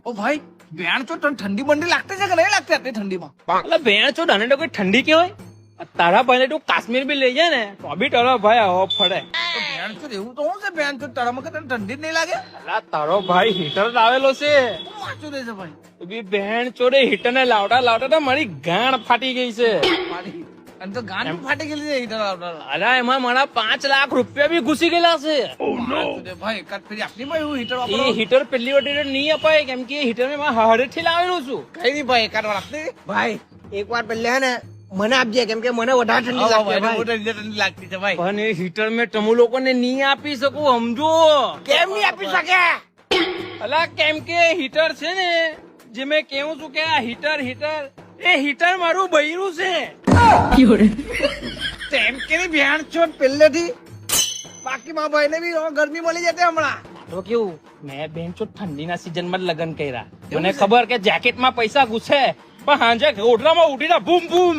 ઓ ભાઈ બેન છો તને ઠંડી બંડી લાગતી છે કે નહીં લાગતી આટલી ઠંડીમાં? એટલે ભેણ છો તને તો કોઈ ઠંડી કેવાય? તારા ભાઈને તું કાશ્મીર બી લઈ જાય ને તો બી તારો ભાઈ આવો ફરે. તો બેન છો એવું તો હું છે બેન છો તારામાં કે તને ઠંડી જ નહીં લાગે? અલા તારો ભાઈ હીટર લાવેલો છે. હું વાંચું રહે છે ભાઈ તો બી ભેણ ચોરે હીટર ને લાવતા લાવતા તો મારી ગાણ ફાટી ગઈ છે. મારી અને તો ગાન ફાટી ગયેલી છે હીટર આવતા. અલા એમાં મારા 5 લાખ રૂપિયા બી ઘૂસી ગયેલા છે. ભાઈ એકાદ ફેરી આપની ભાઈ એવું હીટર એ વાપરો. હીટર પેલી વખતે નહીં અપાય કેમ કે હીટર મેં હારેથી લાવેલું છું. કઈ નહીં ભાઈ એકાદ વાર આપની. ભાઈ એક વાર પહેલે હે ને મને આપજે કેમ કે મને વધારે ઠંડી લાગતી છે ભાઈ. ઠંડી લાગતી છે ભાઈ. પણ એ હીટર મેં તમુ લોકોને નહીં આપી શકું સમજો. કેમ નહીં આપી શકે? અલા કેમ કે હીટર છે ને જે મેં કેવું છું કે આ હીટર એ હીટર મારું બૈરું છે. તેમ કે ની બેન છો પહેલેથી બાકી મારા ભાઈ ને બી ગરમી મળી જતી હમણાં. તો કેવું મેં બેન છો ઠંડીના સીઝન માં લગ્ન કર્યા. મને ખબર કે જેકેટ માં પૈસા ઘૂસે પણ હાંજે ઓઢરામાં ઉઠીને બૂમ બૂમ